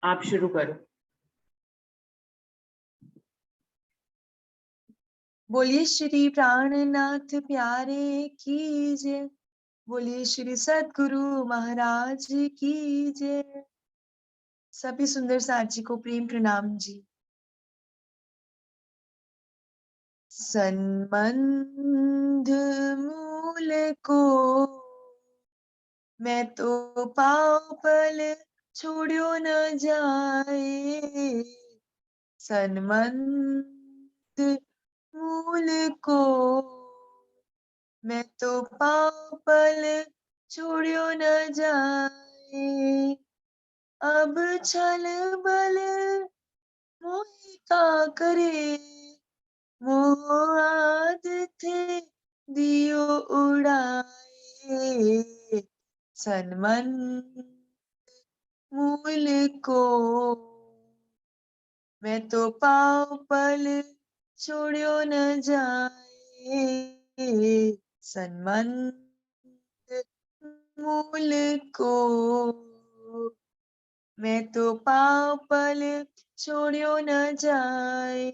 आप शुरू करो। बोलिए श्री प्राणनाथ प्यारे की जय। बोलिए श्री सद्गुरु महाराज की जय। सभी सुंदर साथ जी को प्रेम प्रणाम जी। सन्मंध मूल को मैं तो पाँव पल छोड़ो न जाए। सन्मंध मूल को मैं तो पाँव पल छोड़ो न जाए। अब छल बल मोहि का करे, मोह आदत दियो उड़ाए। सन्मंध मूल को मैं तो पाँव पल छोड़ो न जाए। सन्मंध मूल को मैं तो पाँव पल छोड़ो न जाए।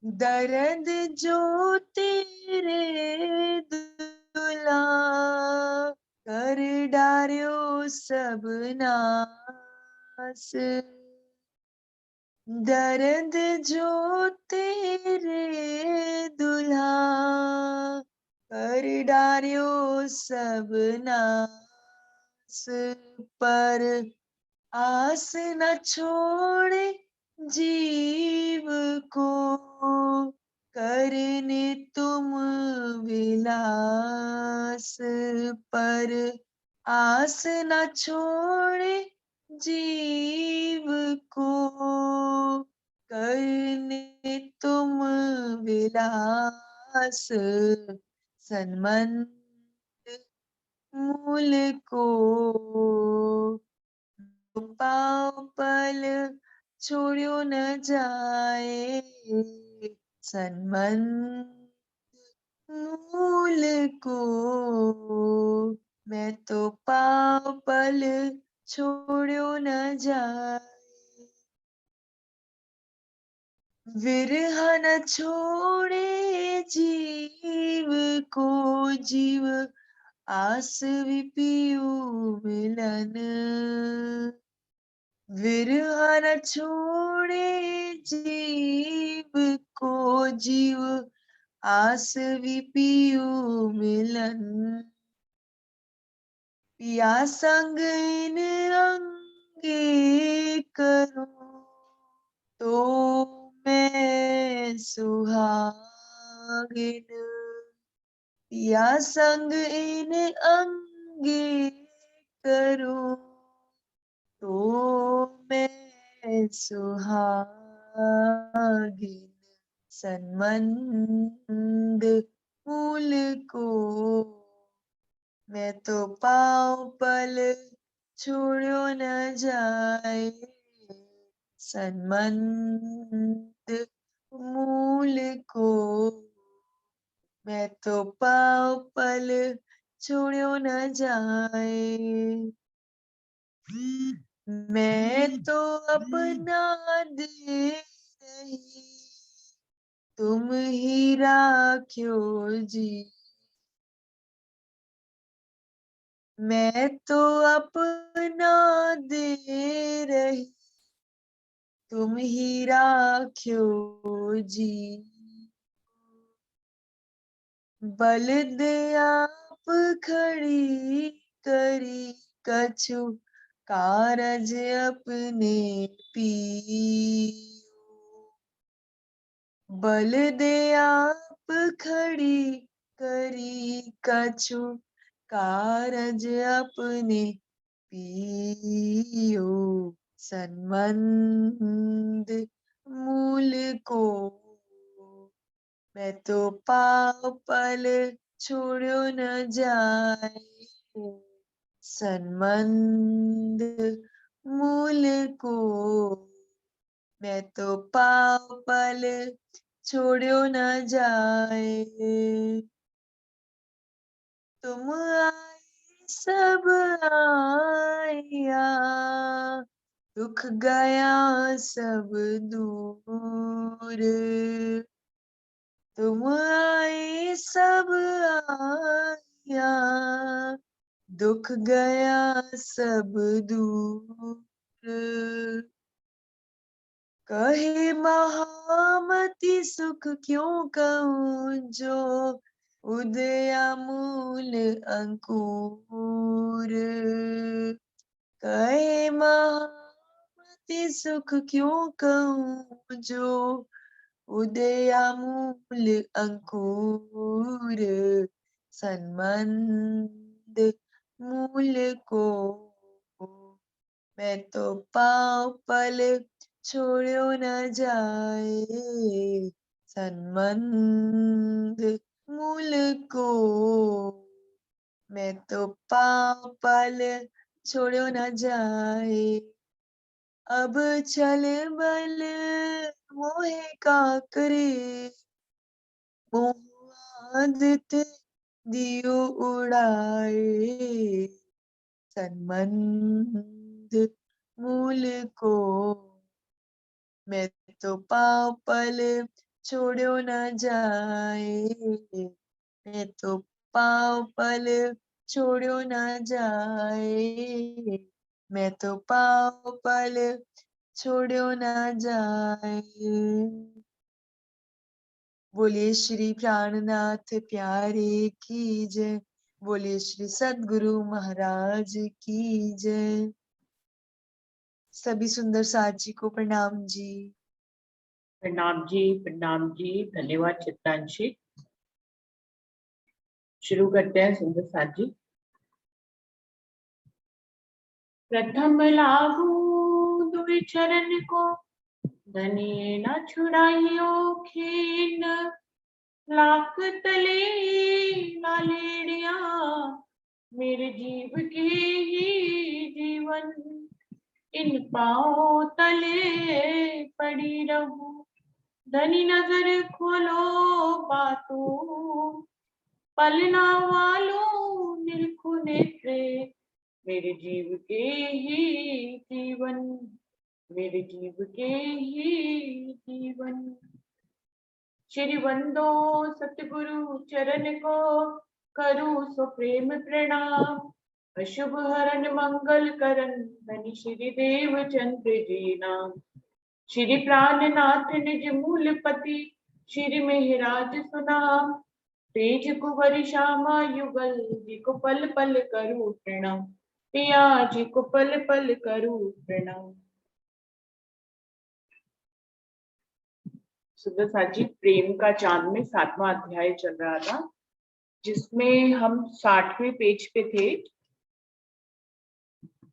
दर्द जो तेरे दुला कर डार्यो सब नास। दर्द जो तेरे दुल्हा कर डार्यो सब नास। पर आस न छोड़े जीव को करने तुम विलास। पर आस न छोड़े जीव को करने तुम विलास। सन्मंध मूल को पाँव पल छोड़ो न जाए। सन्मंध मूल को मैं तो पाँव पल छोड़ो न जाए। विरह न छोड़े जीव को जीव आस विपियु मिलन। विरह न छोड़े जीव को जीव आस विपियु मिलन। पिया संग इन अंगे करूं तो मैं सुहागिन। पिया संग इन अंगे करूं तो मैं सुहागिन। सन्मंध मूल को मैं तो पाँव पल छोड़ो न जाए। सन्मंध मूल को मैं तो पाँव पल छोड़ो न जाए। मैं तो अपना दे रही तुम ही राख्यो जी। मैं तो अपना दे रही तुम ही राख्यो जी। बल दे आप खड़ी करी कछु कारज अपने पियो। बल दे आप खड़ी करी कछु कारज अपने पियो। सन्मंध मूल को मैं तो पाँव पल छोड़ो न जाए। सन्मंध मूल को मैं तो पाँव पल छोड़ो न जाए। तुम आई सब आया दुख गया सब दूर, तुम आए सब आया, दुख गया सब दूर। कहे महामति सुख क्यों कहूँ, जो उदयामूल अंकुर। कहे महामति सुख क्यों कहूँ, जो उदयामूल अंकुर। सन्मंद मूल को मैं तो पाँव पल छोड़ो न जाए, सन्मंद मूल को मैं तो पाँव पल छोड़ो न जाए। अब चल बल मोहे का करे, मोह आदित दियो उड़ाए। सन्मंद मूल को मैं तो पाँव पल छोड़ो न जाए, मैं तो पाँव पल छोड़ो न जाए, मैं तो पाँव पल छोड़ो न जाए। बोलिए श्री प्राणनाथ प्यारे की जय, बोलिए श्री सद्गुरु महाराज की जय। सभी सुंदर साथ जी को प्रणाम जी। प्रणाम जी, धन्यवाद चित्तांशी। शुरू करते हैं सुंदर साथ जी। प्रथम लागू दुई चरण को, धनी न छुड़ाइयो खीन। लाख तले नालेड़िया, मेरे जीव के ही जीवन। इन पाँव तले पड़ी रहूं, धनी नजर खोलो बातों। पलना वालों निरखो नेत्रे, मेरे जीव के ही जीवन, मेरे जीव के ही जीवन। श्री बंदो सतगुरु चरण को, करूं सो प्रेम प्रणाम। अशुभ हरण मंगल करन, धनी श्री देव चंद्र जी नाम। श्री प्राणनाथ निज मूल पति, श्री मेहराज सुनाम। तेज कुंवर श्यामा युगल, जी को पल पल करूं प्रणाम। पिया जी को पल पल करूं प्रणाम। सुंदर साथ जी, प्रेम का चांद में 7वां अध्याय चल रहा था, जिसमें हम 60वें पेज पे थे।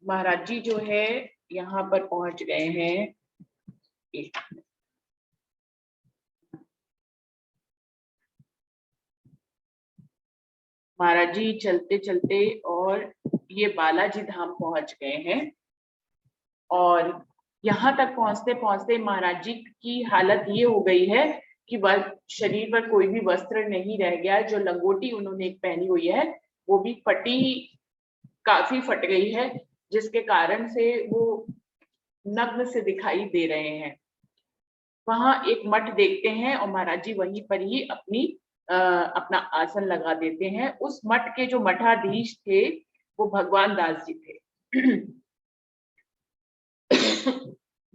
महाराज जी जो है यहाँ पर पहुंच गए हैं। महाराज जी चलते चलते और ये बालाजी धाम पहुंच गए हैं, और यहाँ तक पहुंचते पहुंचते महाराज जी की हालत ये हो गई है कि शरीर पर कोई भी वस्त्र नहीं रह गया है। जो लंगोटी उन्होंने एक पहनी हुई है वो भी काफी फट गई है, जिसके कारण से वो नग्न से दिखाई दे रहे हैं। वहां एक मठ देखते हैं और महाराज जी वहीं पर ही अपना आसन लगा देते हैं। उस मठ के जो मठाधीश थे वो भगवान दास जी थे।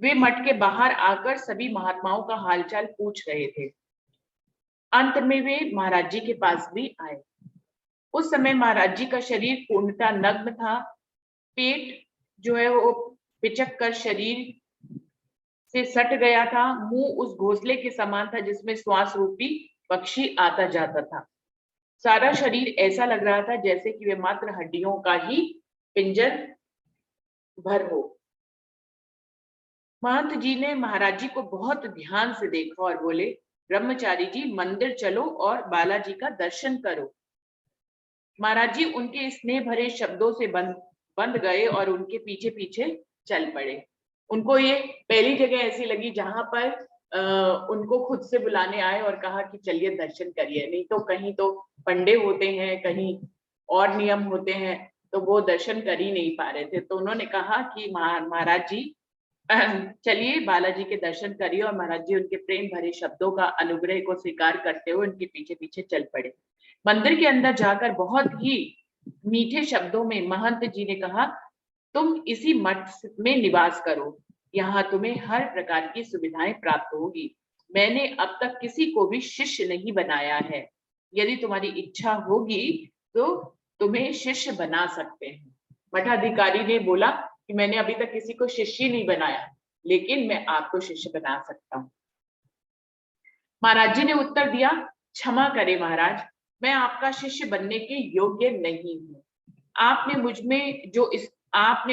वे मठ के बाहर आकर सभी महात्माओं का हालचाल पूछ रहे थे। अंत में वे महाराज जी के पास भी आए। उस समय महाराज जी का शरीर पूर्णतः नग्न था। पेट जो है वो पिचक कर शरीर से सट गया था। मुंह उस घोंसले के समान था जिसमें श्वास रूपी पक्षी आता जाता था। सारा शरीर ऐसा लग रहा था जैसे कि वे मात्र हड्डियों का ही पिंजर भर हो। महंत जी ने महाराज जी को बहुत ध्यान से देखा और बोले, ब्रह्मचारी जी मंदिर चलो और बालाजी का दर्शन करो। महाराज जी उनके स्नेह भरे शब्दों से बंद गए और उनके पीछे पीछे चल पड़े। उनको ये पहली जगह ऐसी लगी जहां पर उनको खुद से बुलाने आए और कहा कि चलिए दर्शन करिए, नहीं तो कहीं तो पंडे होते हैं, कहीं और नियम होते हैं, तो वो दर्शन कर ही नहीं पा रहे थे। तो उन्होंने कहा कि महाराज जी चलिए बालाजी के दर्शन करिए। और महाराज जी उनके प्रेम भरे शब्दों का अनुग्रह को स्वीकार करते हुए उनके पीछे पीछे चल पड़े। मंदिर के अंदर जाकर बहुत ही मीठे शब्दों में महंत जी ने कहा, तुम इसी मठ में निवास करो, यहाँ तुम्हें हर प्रकार की सुविधाएं प्राप्त होगी। मैंने अब तक किसी को भी शिष्य नहीं बनाया है, यदि तुम्हारी इच्छा होगी तो तुम्हें शिष्य बना सकते हैं। मठाधिकारी ने बोला कि मैंने अभी तक किसी को शिष्य नहीं बनाया, लेकिन मैं आपको शिष्य बना सकता हूँ। महाराज जी ने उत्तर दिया, क्षमा करें महाराज, मैं आपका शिष्य बनने के योग्य नहीं हूँ। आपने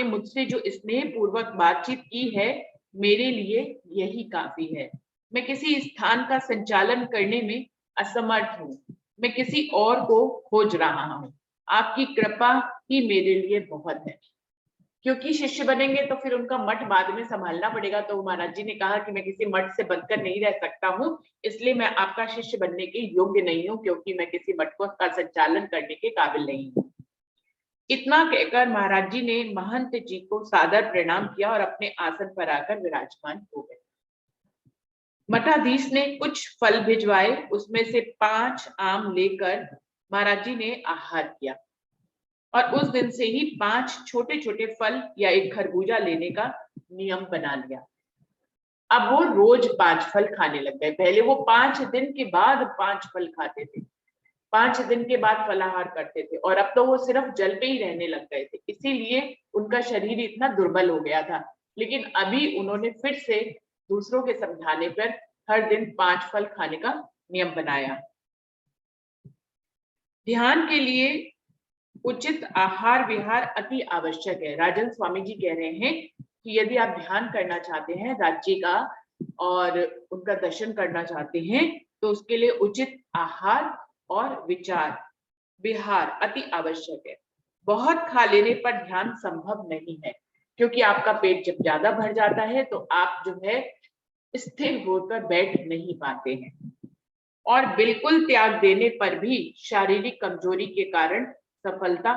मुझसे जो स्नेह पूर्वक बातचीत की है, मेरे लिए यही काफी है। मैं किसी स्थान का संचालन करने में असमर्थ हूँ, मैं किसी और को खोज रहा हूँ। आपकी कृपा ही मेरे लिए बहुत है। क्योंकि शिष्य बनेंगे तो फिर उनका मठ बाद में संभालना पड़ेगा। तो महाराज जी ने कहा कि मैं किसी मठ से बनकर नहीं रह सकता हूँ, इसलिए मैं आपका शिष्य बनने के योग्य नहीं हूँ, क्योंकि मैं किसी मठ का संचालन करने के काबिल नहीं हूँ। इतना कहकर महाराज जी ने महंत जी को सादर प्रणाम किया और अपने आसन पर आकर विराजमान हो गए। मठाधीश ने कुछ फल भिजवाए, उसमें से 5 आम लेकर महाराज जी ने आहार किया और उस दिन से ही 5 छोटे छोटे फल या एक खरबूजा लेने का नियम बना लिया। अब वो रोज 5 फल खाने लग गए। पहले वो 5 दिन के बाद 5 फल खाते थे, 5 दिन के बाद फलाहार करते थे, और अब तो वो सिर्फ जल पे ही रहने लग गए थे। इसीलिए उनका शरीर इतना दुर्बल हो गया था। लेकिन अभी उन्होंने फिर से दूसरों के समझाने पर हर दिन 5 फल खाने का नियम बनाया। ध्यान के लिए उचित आहार विहार अति आवश्यक है। राजन स्वामी जी कह रहे हैं कि यदि आप ध्यान करना चाहते हैं राज्य का और उनका दर्शन करना चाहते हैं, तो उसके लिए उचित आहार और विहार अति आवश्यक है। बहुत खा लेने पर ध्यान संभव नहीं है, क्योंकि आपका पेट जब ज्यादा भर जाता है तो आप जो है स्थिर होकर बैठ नहीं पाते हैं, और बिल्कुल त्याग देने पर भी शारीरिक कमजोरी के कारण सफलता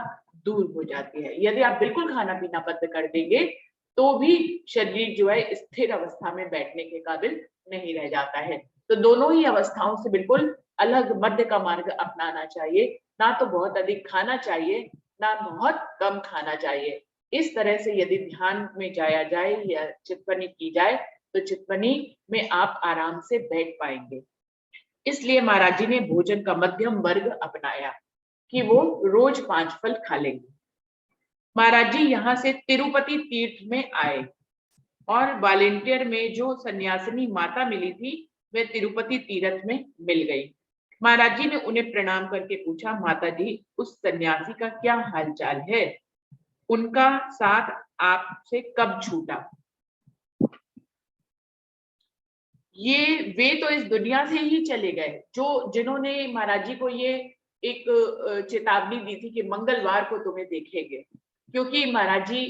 दूर हो जाती है। यदि आप बिल्कुल खाना पीना बंद कर देंगे तो भी शरीर जो है स्थिर अवस्था में बैठने के काबिल नहीं रह जाता है। तो दोनों ही अवस्थाओं से बिल्कुल अलग मध्य का मार्ग अपनाना चाहिए। ना तो बहुत अधिक खाना चाहिए, ना बहुत कम खाना चाहिए। इस तरह से यदि ध्यान में जाया जाए या चित्तवनी की जाए तो चित्तवनी में आप आराम से बैठ पाएंगे। इसलिए महाराज जी ने भोजन का मध्यम वर्ग अपनाया कि वो रोज 5 फल खा लेंगे। महाराज जी यहाँ से तिरुपति तीर्थ में आए और वॉलेंटियर में जो सन्यासिनी माता मिली थी वे तिरुपति तीर्थ में मिल गई। महाराज जी ने उन्हें प्रणाम करके पूछा, माता जी उस सन्यासी का क्या हालचाल है, उनका साथ आपसे कब छूटा? वे तो इस दुनिया से ही चले गए, जिन्होंने महाराज जी को ये एक चेतावनी दी थी कि मंगलवार को तुम्हें देखेंगे। क्योंकि महाराज जी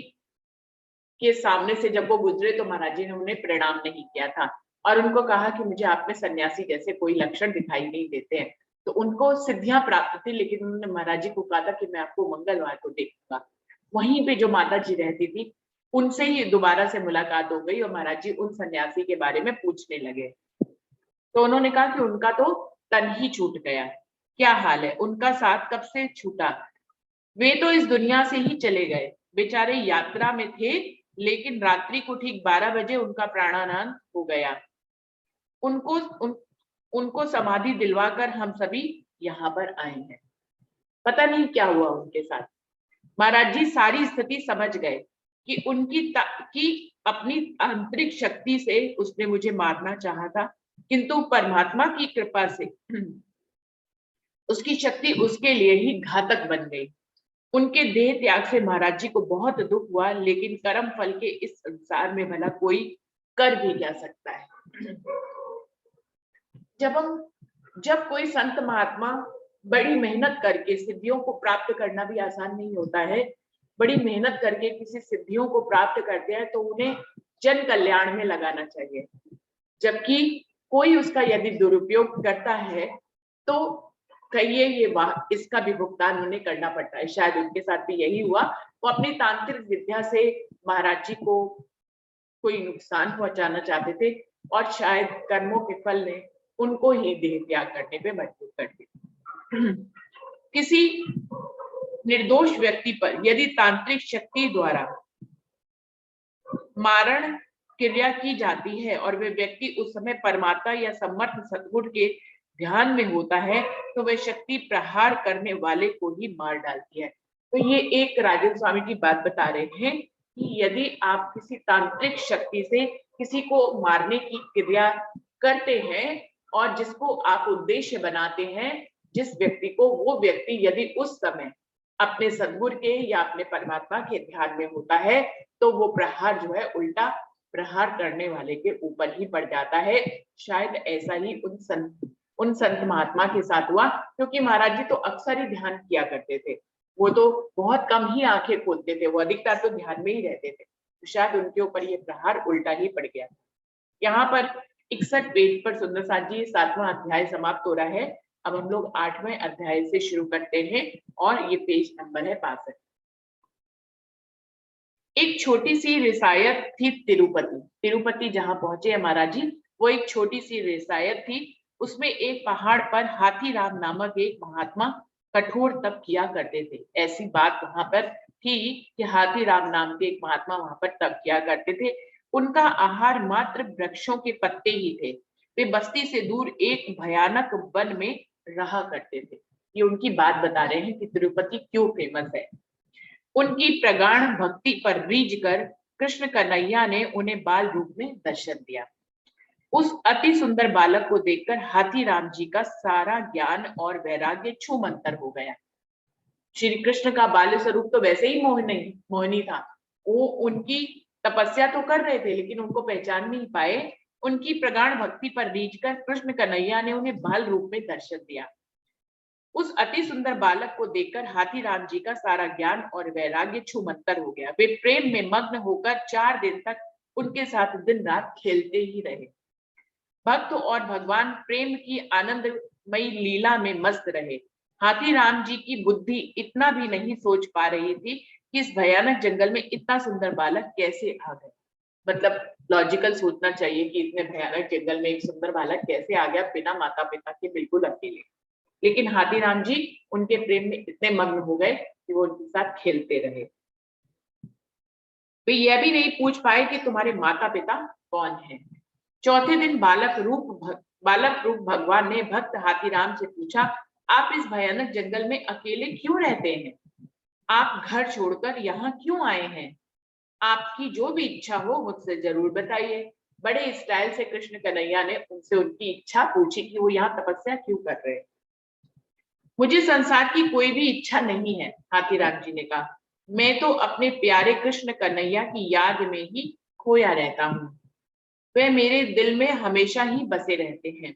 के सामने से जब वो गुजरे तो महाराज जी ने उन्हें प्रणाम नहीं किया था और उनको कहा कि मुझे आप में सन्यासी जैसे कोई लक्षण दिखाई नहीं देते हैं। तो उनको सिद्धियां प्राप्त थी, लेकिन उन्होंने महाराज जी को कहा था कि मैं आपको मंगलवार को देखूंगा। वहीं पे जो माता जी रहती थी उनसे ही दोबारा से मुलाकात हो गई और महाराज जी उन सन्यासी के बारे में पूछने लगे। तो उन्होंने कहा कि उनका तो तन ही छूट गया, क्या हाल है, उनका साथ कब से छूटा? वे तो इस दुनिया से ही चले गए, बेचारे यात्रा में थे, लेकिन रात्रि को ठीक 12 बजे उनका प्राणानांत हो गया। उनको समाधि दिलवाकर हम सभी यहाँ पर आए हैं। पता नहीं क्या हुआ उनके साथ। महाराज जी सारी स्थिति समझ गए कि कि अपनी आंतरिक शक्ति से उसने मुझे मारना चाहा था, किंतु परमात्मा की कृपा से उसकी शक्ति उसके लिए ही घातक बन गई। उनके देह त्याग से महाराज जी को बहुत दुख हुआ, लेकिन कर्म फल के इस संसार में भला कोई कर भी क्या सकता है। जब कोई संत महात्मा बड़ी मेहनत करके सिद्धियों को प्राप्त करना भी आसान नहीं होता है, बड़ी मेहनत करके किसी सिद्धियों को प्राप्त करते हैं तो उन्हें जन कल्याण में लगाना चाहिए। जबकि कोई उसका यदि दुरुपयोग करता है तो कहिए इसका भी भुगतान उन्हें करना पड़ता है। शायद उनके साथ भी यही हुआ। वो अपनी तांत्रिक विद्या से महाराज जी को कोई नुकसान पहुंचाना चाहते थे और शायद कर्मों के फल ने उनको ही देह त्याग करने पे मजबूर कर दिया। किसी निर्दोष व्यक्ति पर यदि तांत्रिक शक्ति द्वारा मारण क्रिया की जाती है और वे व्यक्ति उस समय परमात्मा या समर्थ सद्गुण के ध्यान में होता है तो वह शक्ति प्रहार करने वाले को ही मार डालती है। तो ये एक राजन स्वामी की बात बता रहे हैं कि यदि आप किसी तांत्रिक शक्ति से किसी को मारने की क्रिया करते हैं और जिसको आप उद्देश्य बनाते हैं जिस व्यक्ति को, वो व्यक्ति यदि उस समय अपने सद्गुरु के या अपने परमात्मा के ध्यान में होता है तो वो प्रहार जो है उल्टा प्रहार करने वाले के ऊपर ही पड़ जाता है। शायद ऐसा ही उन संत महात्मा के साथ हुआ, क्योंकि महाराज जी तो अक्सर ही ध्यान किया करते थे। वो तो बहुत कम ही आंखें खोलते थे, वो अधिकतर तो ध्यान में ही रहते थे, तो शायद उनके ऊपर ये प्रहार उल्टा ही पड़ गया। यहाँ पर 61 पेज पर सुंदर साथ जी 7वां अध्याय समाप्त हो रहा है। अब हम लोग 8वें अध्याय से शुरू करते हैं और ये पेज नंबर है 62। एक छोटी सी रिसायत थी तिरुपति जहां पहुंचे है महाराज जी, वो एक छोटी सी रिसायत थी। उसमें एक पहाड़ पर हाथीराम नामक एक महात्मा कठोर तप किया करते थे। ऐसी बात वहां पर थी कि हाथीराम नाम के एक महात्मा वहां पर तप किया करते थे। उनका आहार मात्र वृक्षों के पत्ते ही थे। वे बस्ती से दूर एक भयानक वन में रहा करते थे। ये उनकी बात बता रहे हैं कि तिरुपति क्यों फेमस है। उनकी प्रगाढ़ भक्ति पर रीझ कर कृष्ण कन्हैया ने उन्हें बाल रूप में दर्शन दिया। उस अति सुंदर बालक को देखकर हाथीराम जी का सारा ज्ञान और वैराग्य छूमंतर हो गया। श्री कृष्ण का बाल्य स्वरूप तो वैसे ही मोहिनी था। वो उनकी तपस्या तो कर रहे थे लेकिन उनको पहचान नहीं पाए। उनकी प्रगाढ़ भक्ति पर रीझकर कृष्ण कन्हैया ने उन्हें बाल रूप में दर्शन दिया। उस अति सुंदर बालक को देखकर हाथीराम जी का सारा ज्ञान और वैराग्य छूमंतर हो गया। वे प्रेम में मग्न होकर 4 दिन तक उनके साथ दिन रात खेलते ही रहे। भक्त और भगवान प्रेम की आनंदमयी लीला में मस्त रहे। हाथीराम जी की बुद्धि इतना भी नहीं सोच पा रही थी कि इस भयानक जंगल में इतना सुंदर बालक कैसे आ गया। मतलब लॉजिकल सोचना चाहिए कि इतने भयानक जंगल में एक सुंदर बालक कैसे आ गया बिना माता पिता के, बिल्कुल अकेले। लेकिन हाथीराम जी उनके प्रेम में इतने मग्न हो गए कि वो उनके साथ खेलते रहे। वे यह भी नहीं पूछ पाए कि तुम्हारे माता पिता कौन हैं। चौथे दिन बालक रूप भगवान ने भक्त हाथीराम से पूछा, आप इस भयानक जंगल में अकेले क्यों रहते हैं? आप घर छोड़कर यहाँ क्यों आए हैं? आपकी जो भी इच्छा हो मुझसे जरूर बताइए। बड़े स्टाइल से कृष्ण कन्हैया ने उनसे उनकी इच्छा पूछी कि वो यहाँ तपस्या क्यों कर रहे हैं। मुझे संसार की कोई भी इच्छा नहीं है, हाथीराम जी ने कहा। मैं तो अपने प्यारे कृष्ण कन्हैया की याद में ही खोया रहता हूँ। वे मेरे दिल में हमेशा ही बसे रहते हैं।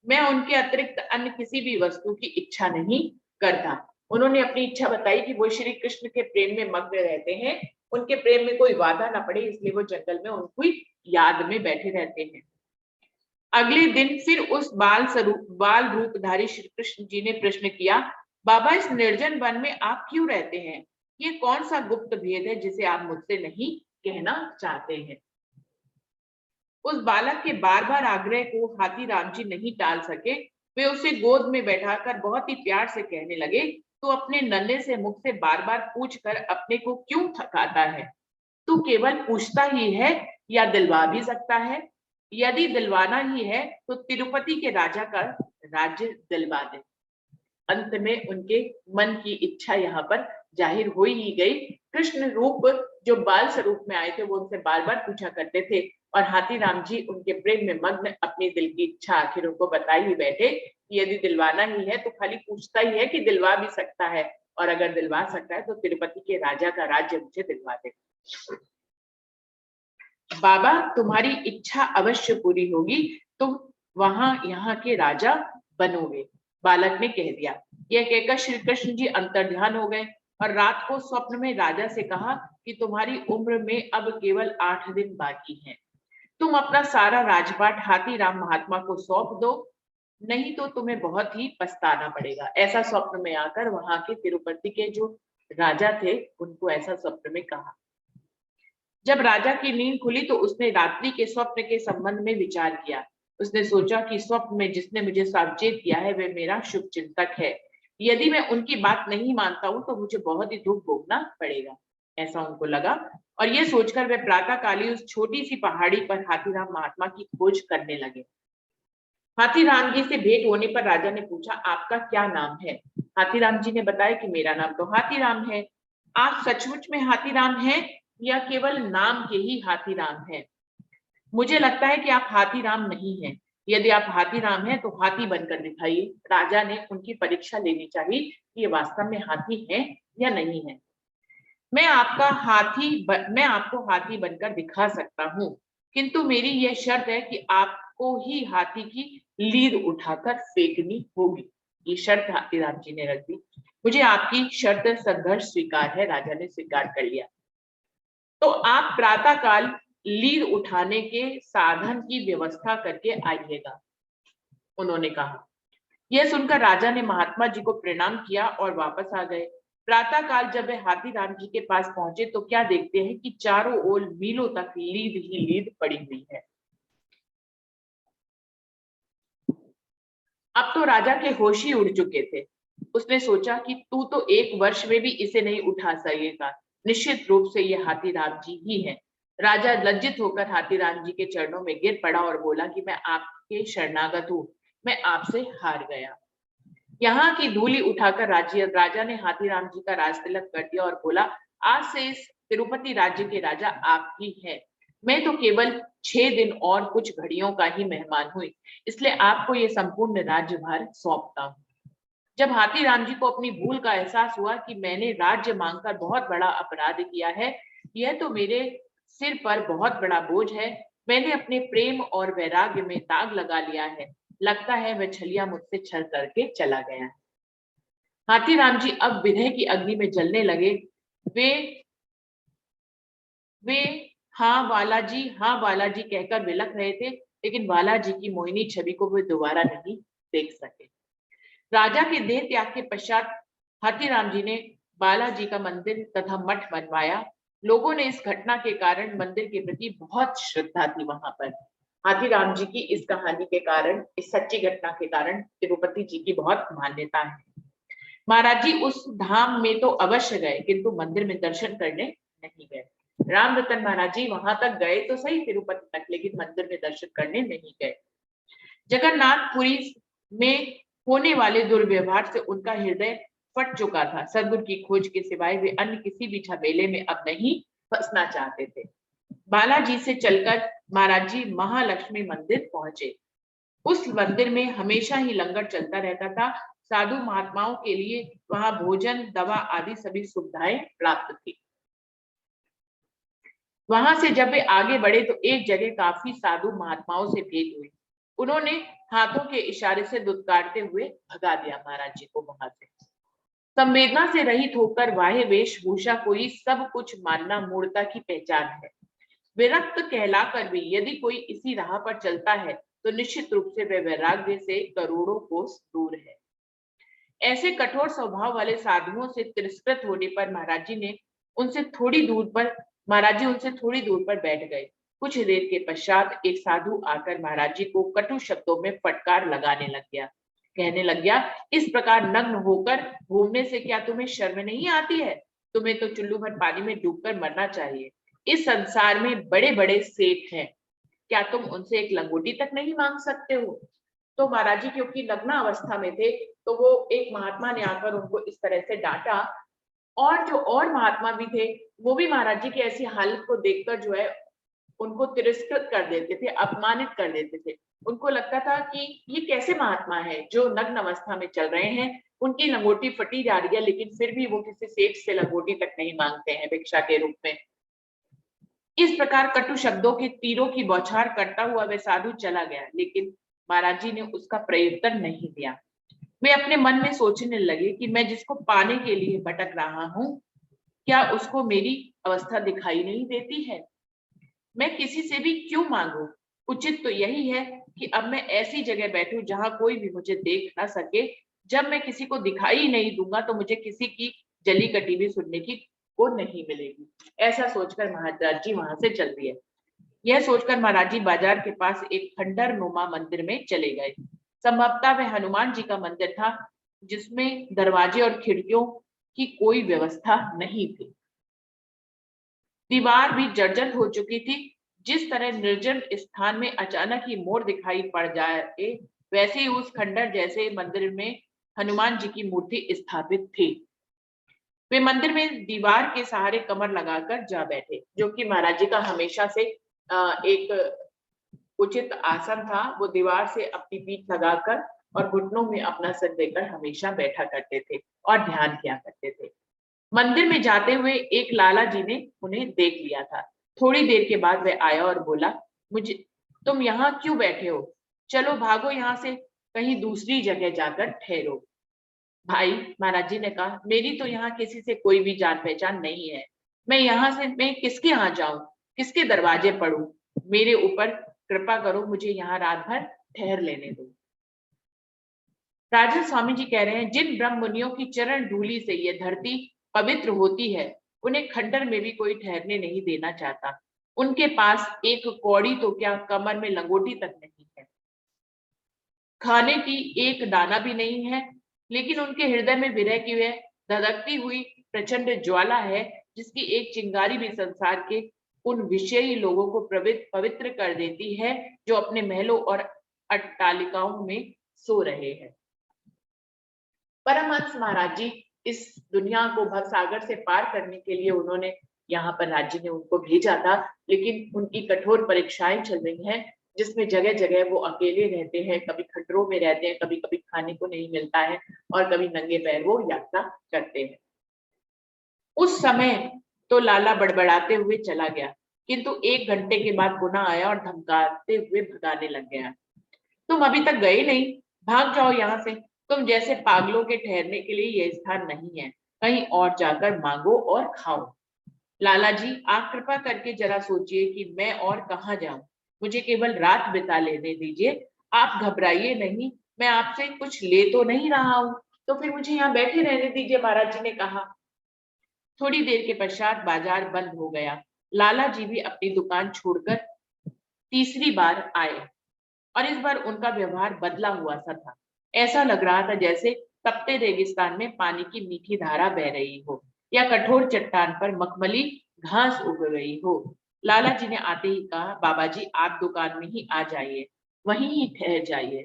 मैं उनके अतिरिक्त अन्य किसी भी वस्तु की इच्छा नहीं करता। उन्होंने अपनी इच्छा बताई कि वो श्री कृष्ण के प्रेम में मग्न रहते हैं, उनके प्रेम में कोई बाधा ना पड़े, इसलिए वो जंगल में उनको याद में बैठे रहते हैं। अगले दिन फिर उस बाल रूपधारी श्री कृष्ण जी ने प्रश्न किया, बाबा इस निर्जन वन में आप क्यों रहते हैं? ये कौन सा गुप्त भेद है जिसे आप मुझसे नहीं कहना चाहते हैं? उस बालक के बार बार आग्रह को हाथीराम जी नहीं टाल सके। वे उसे गोद में बैठाकर बहुत ही प्यार से कहने लगे, तू अपने नन्हे से मुख से बार बार पूछ कर अपने को क्यों थकाता है? तू केवल पूछता ही है या दिलवा भी सकता है? यदि दिलवाना ही है तो तिरुपति के राजा का राज्य दिलवा दे। अंत में उनके मन की इच्छा यहाँ पर जाहिर हो ही गई। कृष्ण रूप जो बाल स्वरूप में आए थे वो उनसे बार बार पूछा करते थे और हाथीराम जी उनके प्रेम में मग्न अपनी दिल की इच्छा आखिर उनको बता ही बैठे कि यदि दिलवाना ही है तो खाली पूछता ही है कि दिलवा भी सकता है, और अगर दिलवा सकता है तो तिरुपति के राजा का राज्य मुझे दिलवा दे। बाबा तुम्हारी इच्छा अवश्य पूरी होगी, तुम वहां यहाँ के राजा बनोगे, बालक ने कह दिया। यह कहकर श्री कृष्ण जी अंतर्ध्यान हो गए और रात को स्वप्न में राजा से कहा कि तुम्हारी उम्र में अब केवल 8 दिन बाकी हैं। तुम अपना सारा राजपाट हाथीराम महात्मा को सौंप दो, नहीं तो तुम्हें बहुत ही पछताना पड़ेगा। ऐसा स्वप्न में आकर वहां के तिरुपति के जो राजा थे उनको ऐसा स्वप्न में कहा। जब राजा की नींद खुली तो उसने रात्रि के स्वप्न के संबंध में विचार किया। उसने सोचा कि स्वप्न में जिसने मुझे सावचेत किया है वह मेरा शुभ चिंतक है। यदि मैं उनकी बात नहीं मानता हूं तो मुझे बहुत ही दुख भोगना पड़ेगा, ऐसा उनको लगा। और ये सोचकर वे प्रातःकाली उस छोटी सी पहाड़ी पर हाथीराम महात्मा की खोज करने लगे। हाथीराम जी से भेंट होने पर राजा ने पूछा, आपका क्या नाम है? हाथीराम जी ने बताया कि मेरा नाम तो हाथीराम है। आप सचमुच में हाथीराम हैं या केवल नाम के ही हाथीराम हैं? मुझे लगता है कि आप हाथीराम नहीं हैं। यदि आप हाथीराम हैं तो हाथी बनकर दिखाइए। राजा ने उनकी परीक्षा लेनी चाहिए कि ये वास्तव में हाथी है या नहीं है। मैं आपको हाथी बनकर दिखा सकता हूँ, किंतु मेरी यह शर्त है कि आपको ही हाथी की लीद उठाकर फेंकनी होगी। ये शर्त हाथीराम जी ने रख दी। मुझे आपकी शर्त संघर्ष स्वीकार है। राजा ने स्वीकार कर लिया। तो आप प्रातःकाल लीद उठाने के साधन की व्यवस्था करके आइएगा, उन्होंने कहा। यह सुनकर राजा ने महात्मा जी को प्रणाम किया और वापस आ गए। प्रातःकाल जब वे हाथीराम जी के पास पहुंचे तो क्या देखते हैं कि चारों ओर मीलों तक लीद ही लीद पड़ी हुई है। अब तो राजा के होश ही उड़ चुके थे। उसने सोचा कि तू तो 1 वर्ष में भी इसे नहीं उठा सकेगा। निश्चित रूप से ये हाथीराम जी ही है। राजा लज्जित होकर हाथीराम जी के चरणों में गिर पड़ा और बोला कि मैं आपके शरणागत हूँ, मैं आपसे हार गया। यहाँ की धूली उठाकर राजा ने हाथीराम जी का राज तिलक कर दिया और बोला, आज से इस तिरुपति राज्य के राजा आप ही हैं। मैं तो केवल 6 दिन और कुछ घड़ियों का ही मेहमान हुई, इसलिए आपको ये संपूर्ण राज्यभार सौंपता हूँ। जब हाथीराम जी को अपनी भूल का एहसास हुआ कि मैंने राज्य मांगकर बहुत बड़ा अपराध किया है, यह तो मेरे सिर पर बहुत बड़ा बोझ है। मैंने अपने प्रेम और वैराग्य में दाग लगा लिया है। लगता है वह छलिया मुझसे छल करके चला गया। हाथीराम जी अब विरह की अग्नि में जलने लगे। वे वे हाँ बालाजी कहकर विलख रहे थे, लेकिन बालाजी की मोहिनी छवि को वे दोबारा नहीं देख सके। राजा के देह त्याग के पश्चात हाथीराम जी ने बालाजी का मंदिर तथा मठ बनवाया। लोगों ने इस घटना के कारण मंदिर के प्रति बहुत श्रद्धा थी वहां पर। हाथीराम जी की इस कहानी के कारण, इस सच्ची घटना के कारण तिरुपति जी की बहुत मान्यता है। महाराज जी उस धाम में तो अवश्य गए, किंतु मंदिर में दर्शन करने नहीं गए। राम रतन महाराज जी वहां तक गए तो सही तिरुपति तक, लेकिन मंदिर में दर्शन करने नहीं गए। जगन्नाथपुरी में होने वाले दुर्व्यवहार से उनका हृदय फट चुका था। सदगुरु की खोज के सिवाय वे अन्य किसी भी झमेले में अब नहीं फंसना चाहते थे। बालाजी से चलकर महाराज जी महालक्ष्मी मंदिर पहुंचे। उस मंदिर में हमेशा ही लंगर चलता रहता था। साधु महात्माओं के लिए वहां भोजन, दवा आदि सभी सुविधाएं प्राप्त थी। वहां से जब वे आगे बढ़े तो एक जगह काफी साधु महात्माओं से भेंट हुई। उन्होंने हाथों के इशारे से दुत्कारते हुए भगा दिया महाराज जी को वहां से। संवेदना से रहित होकर वाह्य वेशभूषा को ही सब कुछ मानना मूर्खता की पहचान है। विरक्त कहलाकर भी यदि कोई इसी राह पर चलता है तो निश्चित रूप से वह वैराग्य से करोड़ों कोस दूर है। ऐसे कठोर स्वभाव वाले साधुओं से तिरस्कृत होने पर महाराज जी उनसे थोड़ी दूर पर बैठ गए। कुछ देर के पश्चात एक साधु आकर महाराज जी को कटु शब्दों में फटकार लगाने लग गया। कहने लग गया, इस प्रकार नग्न होकर घूमने से क्या तुम्हें शर्म नहीं आती है? तुम्हें तो चुल्लू भर पानी में डूबकर मरना चाहिए। इस संसार में बड़े बड़े सेठ हैं, क्या तुम उनसे एक लंगोटी तक नहीं मांग सकते हो? तो महाराज जी क्योंकि नग्न अवस्था में थे तो वो एक महात्मा ने आकर उनको इस तरह से डांटा, और जो और महात्मा भी थे वो भी महाराज जी की ऐसी हालत को देखकर जो है उनको तिरस्कृत कर देते थे, अपमानित कर देते थे। उनको लगता था कि ये कैसे महात्मा है जो नग्न अवस्था में चल रहे हैं, उनकी लंगोटी फटी जा रही है लेकिन फिर भी वो किसी सेठ से लंगोटी तक नहीं मांगते हैं भिक्षा के रूप में। इस प्रकार कटु शब्दों के तीरों की बौछार करता हुआ वह साधु चला गया, लेकिन महाराज जी ने उसका प्रत्युत्तर नहीं दिया। वे अपने मन में सोचने लगे कि मैं जिसको पाने के लिए भटक रहा हूँ, क्या उसको मेरी अवस्था दिखाई नहीं देती है? मैं किसी से भी क्यों मांगू? उचित तो यही है कि अब मैं ऐसी जगह बैठूं जहां कोई भी मुझे देख ना सके। जब मैं किसी को दिखाई नहीं दूंगा तो मुझे किसी की जली कटी भी सुनने की को नहीं मिलेगी। ऐसा सोचकर महाराज जी वहां से चल दिए। यह सोचकर महाराज जी बाजार के पास एक खंडर नुमा मंदिर में चले गए। संभवतः वह हनुमान जी का मंदिर था, जिसमें दरवाजे और खिड़कियों की कोई व्यवस्था नहीं थी। दीवार भी जर्जर हो चुकी थी। जिस तरह निर्जन स्थान में अचानक ही मोड़ दिखाई पड़ जाए, वैसे ही उस खंडर जैसे मंदिर में हनुमान जी की मूर्ति स्थापित थी। वे मंदिर में दीवार के सहारे कमर लगाकर जा बैठे, जो कि महाराज जी का हमेशा से एक उचित आसन था। वो दीवार से अपनी पीठ लगाकर और घुटनों में अपना सर देकर हमेशा बैठा करते थे और ध्यान किया करते थे। मंदिर में जाते हुए एक लाला जी ने उन्हें देख लिया था। थोड़ी देर के बाद वह आया और बोला, मुझे तुम यहाँ क्यों बैठे हो? चलो भागो यहाँ से, कहीं दूसरी जगह जाकर ठहरो। भाई, महाराज जी ने कहा, मेरी तो यहाँ किसी से कोई भी जान पहचान नहीं है। मैं किसके यहाँ जाऊं, किसके दरवाजे पढूं? मेरे ऊपर कृपा करो, मुझे यहाँ रात भर ठहर लेने दो। राजन स्वामी जी कह रहे हैं, जिन ब्रह्म मुनियों की चरण धूलि से यह धरती पवित्र होती है, उन्हें खंडर में भी कोई ठहरने नहीं देना चाहता। उनके पास एक कौड़ी तो क्या, कमर में लंगोटी तक नहीं है, खाने की एक दाना भी नहीं है, लेकिन उनके हृदय में विरह की वह धधकती हुई प्रचंड ज्वाला है, जिसकी एक चिंगारी भी संसार के उन विषयी लोगों को पवित्र कर देती है, जो अपने महलों और अट्टालिकाओं में सो रहे हैं। परमहंस महाराज जी इस दुनिया को भवसागर से पार करने के लिए उन्होंने यहाँ पर राज्य ने उनको भेजा था, लेकिन उनकी कठोर परीक्षाएं चल रही हैं, जिसमें जगह जगह वो अकेले रहते हैं, कभी खंडरों में रहते हैं, कभी कभी खाने को नहीं मिलता है और कभी नंगे पैर वो यात्रा करते हैं। उस समय तो लाला बड़बड़ाते हुए चला गया, किंतु 1 घंटे के बाद पुनः आया और धमकाते हुए भगाने लग गया। तुम अभी तक गए नहीं, भाग जाओ यहाँ से। तुम जैसे पागलों के ठहरने के लिए यह स्थान नहीं है, कहीं और जाकर मांगो और खाओ। लाला जी, आप कृपा करके जरा सोचिए कि मैं और कहाँ जाऊं, मुझे केवल रात बिता लेने दीजिए। आप घबराइए नहीं, मैं आपसे कुछ ले तो नहीं रहा हूं, तो फिर मुझे यहाँ बैठे रहने दीजिए, महाराज जी ने कहा। थोड़ी देर के पश्चात बाजार बंद हो गया। लाला जी भी अपनी दुकान छोड़कर तीसरी बार आए और इस बार उनका व्यवहार बदला हुआ सा था। ऐसा लग रहा था जैसे तपते रेगिस्तान में पानी की मीठी धारा बह रही हो या कठोर चट्टान पर मखमली घास उग गई हो। लाला जी ने आते ही कहा, बाबा जी, आप दुकान में ही आ जाइए, वहीं ही ठहर जाइए।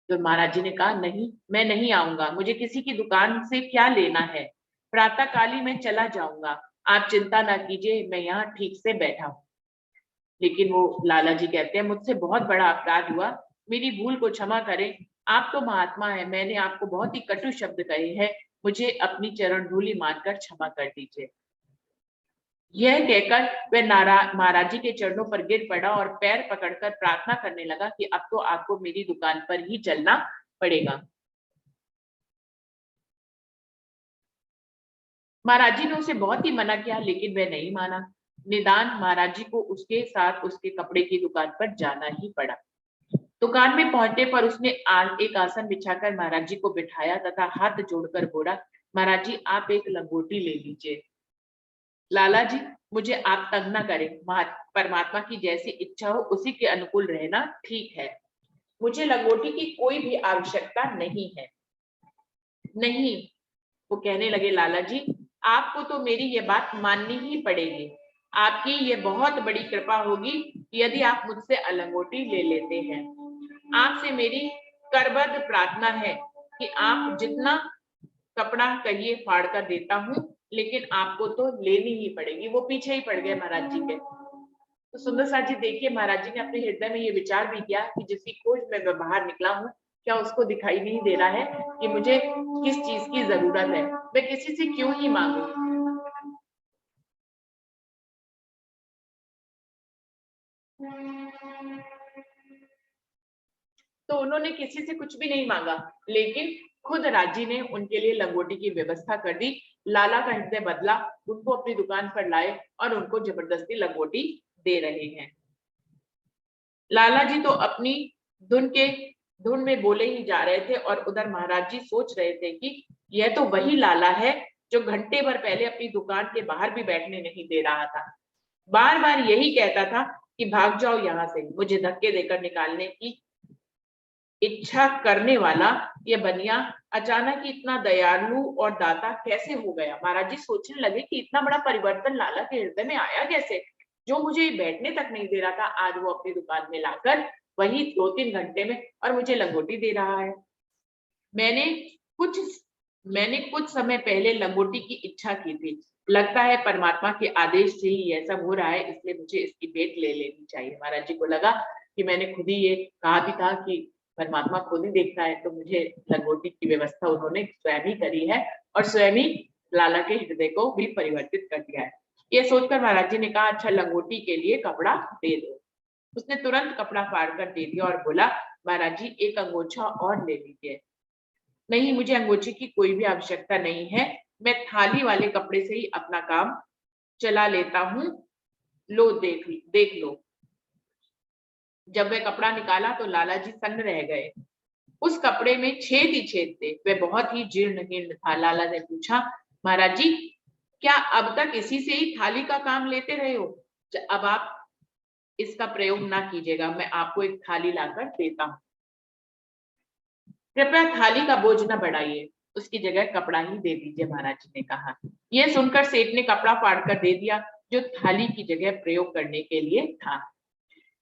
तो महाराज जी ने कहा, नहीं, मैं नहीं आऊंगा, मुझे किसी की दुकान से क्या लेना है। प्रातः काल ही मैं चला जाऊंगा, आप चिंता ना कीजिए, मैं यहाँ ठीक से बैठा हूँ। लेकिन वो लाला जी कहते हैं, मुझसे बहुत बड़ा अपराध हुआ, मेरी भूल को क्षमा करें। आप तो महात्मा है, मैंने आपको बहुत ही कटु शब्द कहे हैं, मुझे अपनी चरण धूलि मानकर क्षमा कर दीजिए। यह कहकर वह महाराज जी के चरणों पर गिर पड़ा और पैर पकड़कर प्रार्थना करने लगा कि अब तो आपको मेरी दुकान पर ही चलना पड़ेगा। महाराज जी ने उसे बहुत ही मना किया, लेकिन वह नहीं माना। निदान महाराज जी को उसके साथ उसके कपड़े की दुकान पर जाना ही पड़ा। दुकान में पहुंचने पर उसने एक आसन बिछाकर महाराज जी को बिठाया तथा हाथ जोड़कर बोला, महाराज जी, आप एक लंगोटी ले लीजिए। लाला जी, मुझे आप तंग ना करें, परमात्मा की जैसी इच्छा हो उसी के अनुकूल रहना ठीक है, मुझे लंगोटी की कोई भी आवश्यकता नहीं है। नहीं, वो कहने लगे, लाला जी, आपको तो मेरी ये बात माननी ही पड़ेगी। आपकी ये बहुत बड़ी कृपा होगी यदि आप मुझसे अलंगोटी ले लेते हैं। आपसे मेरी करबद्ध प्रार्थना है कि आप जितना कपड़ा कहिए फाड़ कर देता हूँ, लेकिन आपको तो लेनी ही पड़ेगी। वो पीछे ही पड़ गए महाराज जी के। तो सुंदर साथ जी देखिए, महाराज जी ने अपने हृदय में ये विचार भी किया कि जिसकी खोज में मैं बाहर निकला हूँ, क्या उसको दिखाई नहीं दे रहा है कि मुझे किस चीज की जरूरत है, मैं किसी से क्यों ही मांगू। तो उन्होंने किसी से कुछ भी नहीं मांगा, लेकिन खुद राजी ने उनके लिए लंगोटी की व्यवस्था कर दी। लाला का हृदय बदला, उनको अपनी दुकान पर लाए और उनको जबरदस्ती लंगोटी दे रहे हैं। लाला जी तो अपनी धुन में बोले ही जा रहे थे और उधर महाराज जी सोच रहे थे कि यह तो वही लाला है जो घंटे भर पहले अपनी दुकान के बाहर भी बैठने नहीं दे रहा था। बार बार यही कहता था कि भाग जाओ यहाँ से। मुझे धक्के देकर निकालने की इच्छा करने वाला ये बनिया अचानक ही इतना दयालु और दाता कैसे हो गया। महाराज जी सोचने लगे कि इतना बड़ा परिवर्तन लाला के हृदय में आया कैसे। जो मुझे बैठने तक नहीं दे रहा था, आज वो अपनी दुकान में लाकर वही 2-3 घंटे में और मुझे लंगोटी दे रहा है। मैंने कुछ कुछ समय पहले लंगोटी की इच्छा की थी। लगता है परमात्मा के आदेश से ही यह सब हो रहा है, इसलिए मुझे इसकी भेंट ले लेनी चाहिए। महाराज जी को लगा कि मैंने खुद ही ये कहा भी था कि परमात्मा खुद ही देखता है, तो मुझे लंगोटी की व्यवस्था उन्होंने स्वयं ही करी है और स्वयं ही लाला के हृदय को भी परिवर्तित कर दिया है। ये सोचकर महाराज जी ने कहा, अच्छा लंगोटी के लिए कपड़ा दे दो। उसने तुरंत कपड़ा फाड़ कर दे दिया और बोला, महाराज जी एक अंगोछा और ले लीजिए। नहीं, मुझे अंगोछे की कोई भी आवश्यकता नहीं है, मैं थाली वाले कपड़े से ही अपना काम चला लेता हूँ। लो देख लो। जब वह कपड़ा निकाला तो लाला जी सन्न रह गए। उस कपड़े में छेद ही छेद थे, वह बहुत ही जीर्ण हीर्ण था। लाला ने पूछा, महाराज जी क्या अब तक इसी से ही थाली का काम लेते रहे हो? अब आप इसका प्रयोग ना कीजिएगा, मैं आपको एक थाली लाकर देता हूँ। कृपया थाली का बोझ न बढ़ाइए, उसकी जगह कपड़ा ही दे दीजिए, महाराज जी ने कहा। यह सुनकर सेठ ने कपड़ा फाड़ कर दे दिया, जो थाली की जगह प्रयोग करने के लिए था।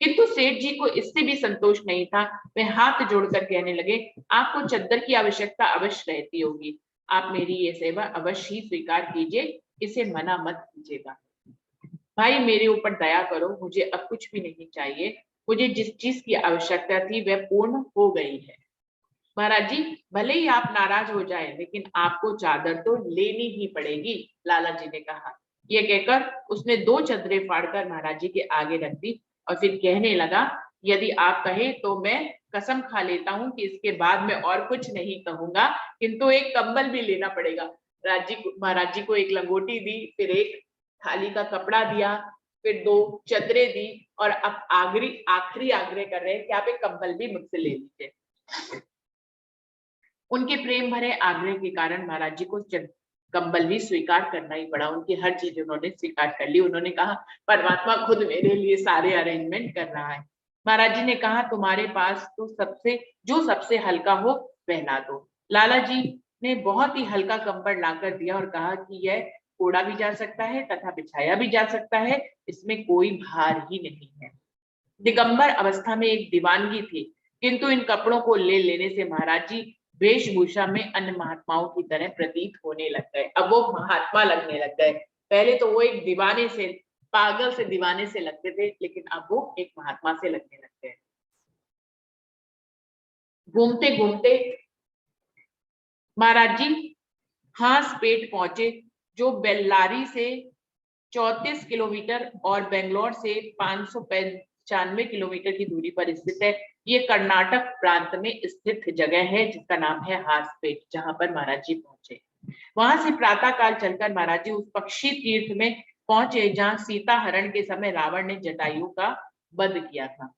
किंतु सेठ जी को इससे भी संतोष नहीं था। वे हाथ जोड़कर कहने लगे, आपको चद्दर की आवश्यकता अवश्य रहती होगी, आप मेरी ये सेवा अवश्य ही स्वीकार कीजिए, इसे मना मत कीजिएगा। भाई मेरे ऊपर दया करो, मुझे अब कुछ भी नहीं चाहिए। मुझे जिस चीज की आवश्यकता थी वह पूर्ण हो गई है। महाराज जी भले ही आप नाराज हो जाए, लेकिन आपको चादर तो लेनी ही पड़ेगी, लाला जी ने कहा। यह कहकर उसने 2 चदरें फाड़कर महाराज जी के आगे रख दी और फिर कहने लगा, यदि आप कहे तो मैं कसम खा लेता हूँ कि इसके बाद मैं और कुछ नहीं कहूंगा, किंतु एक कंबल भी लेना पड़ेगा। महाराज जी को एक लंगोटी दी, फिर एक थाली का कपड़ा दिया, फिर 2 चदरें दी और अब आखिरी आग्रह कर रहे हैं कि आप एक कंबल भी मुझसे ले लीजिए। उनके प्रेम भरे आग्रह के कारण महाराज जी को कंबल भी स्वीकार करना ही पड़ा। उनकी हर चीज उन्होंने स्वीकार कर ली। उन्होंने कहा, परमात्मा खुद मेरे लिए सारे अरेंजमेंट कर रहा है। महाराज जी ने कहा, तुम्हारे पास तो सबसे हल्का हो वह ला दो। लाला जी ने बहुत ही हल्का कंबल लाकर दिया और कहा कि यह ओढ़ा भी जा सकता है तथा बिछाया भी जा सकता है, इसमें कोई भार ही नहीं है। दिगंबर अवस्था में एक दीवानगी थी, किंतु इन कपड़ों को ले लेने से महाराज जी वेशभूषा में अन्य महात्माओं की तरह प्रतीत होने लग गए। अब वो महात्मा लगने लग गए। पहले तो वो एक पागल से दीवाने से लगते थे, लेकिन अब वो एक महात्मा से लगने लग गए। घूमते घूमते महाराज जी हांस पेट पहुंचे, जो बेल्लारी से 34 किलोमीटर और बेंगलोर से 595 किलोमीटर की दूरी पर स्थित है। ये कर्नाटक प्रांत में स्थित जगह है जिसका नाम है हासपेट, जहां पर महाराज जी पहुंचे। वहां से प्रातः काल चलकर महाराज जी उस पक्षी तीर्थ में पहुंचे जहां सीता हरण के समय रावण ने जटायु का वध किया था।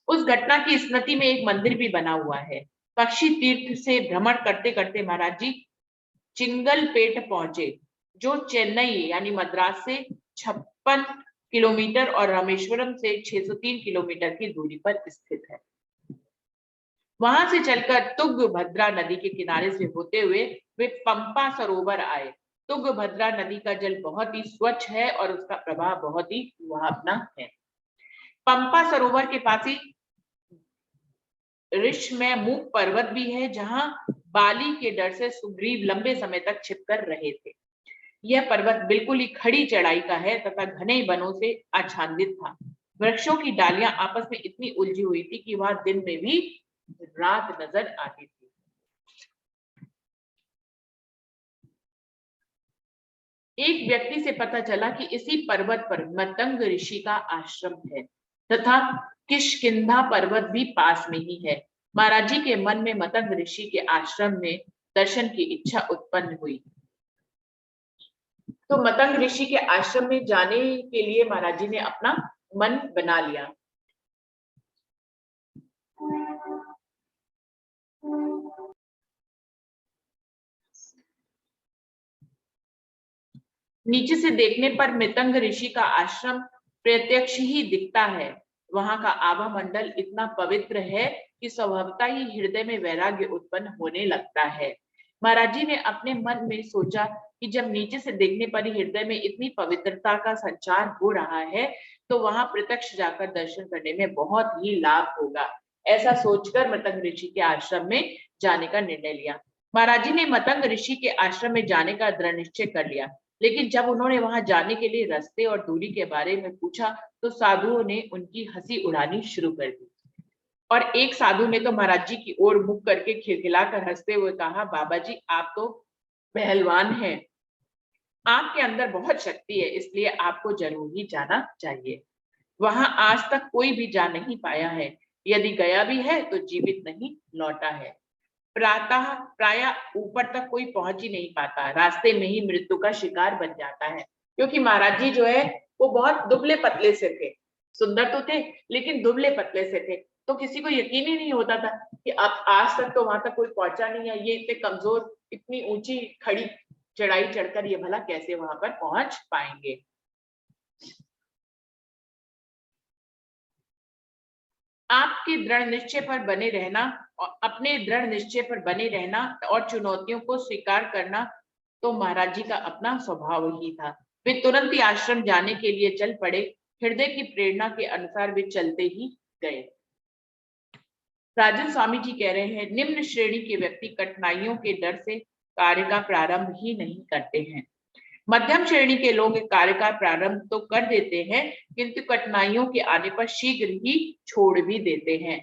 उस घटना की स्मृति में एक मंदिर भी बना हुआ है। पक्षी तीर्थ से भ्रमण करते करते महाराज जी चिंगलपेट पहुंचे, जो चेन्नई यानी मद्रास से 56 किलोमीटर और रामेश्वरम से 603 किलोमीटर की दूरी पर स्थित है। वहां से चलकर तुंगभद्रा नदी के किनारे से होते हुए वे पंपा सरोवर आए। तुंगभद्रा नदी का जल बहुत ही स्वच्छ है और उसका प्रवाह बहुत ही सुहावना है। पंपा सरोवर के पास ही ऋषमूक पर्वत भी है, जहां बाली के डर से सुग्रीव लंबे समय तक छिपकर रहे थे। यह पर्वत बिल्कुल ही खड़ी चढ़ाई का है तथा घने वनों से आच्छादित था। वृक्षों की डालियां आपस में इतनी उलझी हुई थी कि वहां दिन में भी रात नजर आती थी। एक व्यक्ति से पता चला कि इसी पर्वत पर मतंग ऋषि का आश्रम है तथा किष्किंधा पर्वत भी पास में ही है। महाराज जी के मन में मतंग ऋषि के आश्रम में दर्शन की इच्छा उत्पन्न हुई, तो मतंग ऋषि के आश्रम में जाने के लिए महाराज जी ने अपना मन बना लिया। नीचे से देखने पर मृतंग ऋषि का आश्रम प्रत्यक्ष ही दिखता है। वहां का आभा मंडल इतना पवित्र है कि स्वभावतः ही हृदय में वैराग्य उत्पन्न होने लगता है। महाराज जी ने अपने मन में सोचा कि जब नीचे से देखने पर ही हृदय में इतनी पवित्रता का संचार हो रहा है, तो वहां प्रत्यक्ष जाकर दर्शन करने में बहुत ही लाभ होगा। ऐसा सोचकर मतंग ऋषि के आश्रम में जाने का निर्णय लिया। महाराज जी ने मतंग ऋषि के आश्रम में जाने का दृढ़ निश्चय कर लिया, लेकिन जब उन्होंने वहां जाने के लिए रास्ते और दूरी के बारे में पूछा, तो साधुओं ने उनकी हंसी उड़ानी शुरू कर दी। और एक साधु ने तो महाराज जी की ओर मुख करके खिलखिलाकर हंसते हुए कहा, बाबा जी आप तो पहलवान हैं, आपके अंदर बहुत शक्ति है, इसलिए आपको जरूर ही जाना चाहिए। वहां आज तक कोई भी जा नहीं पाया है, यदि गया भी है तो जीवित नहीं लौटा है। प्रायः ऊपर तक कोई पहुंच ही नहीं पाता, रास्ते में ही मृत्यु का शिकार बन जाता है। क्योंकि महाराज जी जो है वो बहुत दुबले पतले से थे, सुंदर तो थे लेकिन दुबले पतले से थे, तो किसी को यकीन ही नहीं होता था कि अब आज तक तो वहां तक कोई पहुंचा नहीं है, ये इतने कमजोर, इतनी ऊंची खड़ी चढ़ाई चढ़कर ये भला कैसे वहां पर पहुंच पाएंगे। आपके दृढ़ निश्चय पर बने रहना और अपने दृढ़ निश्चय पर बने रहना और चुनौतियों को स्वीकार करना तो महाराज जी का अपना स्वभाव ही था। वे तुरंत ही आश्रम जाने के लिए चल पड़े। हृदय की प्रेरणा के अनुसार वे चलते ही गए। राजन स्वामी जी कह रहे हैं, निम्न श्रेणी के व्यक्ति कठिनाइयों के डर से कार्य का प्रारंभ ही नहीं करते हैं। मध्यम श्रेणी के लोग कार्य का प्रारंभ तो कर देते हैं, किंतु कठिनाइयों के आने पर शीघ्र ही छोड़ भी देते हैं।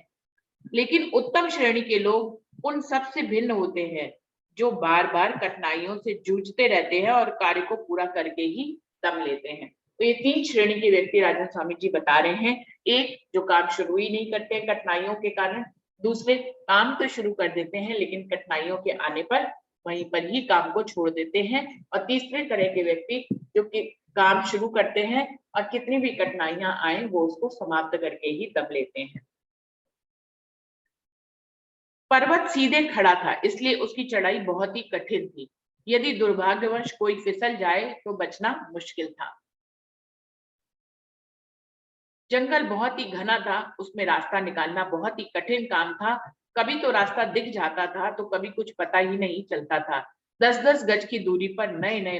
लेकिन उत्तम श्रेणी के लोग उन सब से भिन्न होते हैं, जो बार बार कठिनाइयों से जूझते रहते हैं और कार्य को पूरा करके ही दम लेते हैं। तो ये 3 श्रेणी के व्यक्ति राजन स्वामी जी बता रहे हैं। एक, जो काम शुरू ही नहीं करते कठिनाइयों के कारण। दूसरे, काम तो शुरू कर देते हैं लेकिन कठिनाइयों के आने पर वहीं पर ही काम को छोड़ देते हैं। और तीसरे तरह के व्यक्ति जो कि काम शुरू करते हैं और कितनी भी कठिनाइयां आए वो उसको समाप्त करके ही दम लेते हैं। पर्वत सीधे खड़ा था, इसलिए उसकी चढ़ाई बहुत ही कठिन थी। यदि दुर्भाग्यवश कोई फिसल जाए तो बचना मुश्किल था। जंगल बहुत ही घना था, उसमें रास्ता निकालना बहुत ही कठिन काम था। कभी तो रास्ता दिख जाता था तो कभी कुछ पता ही नहीं चलता था। 10-10 गज की दूरी पर नए नए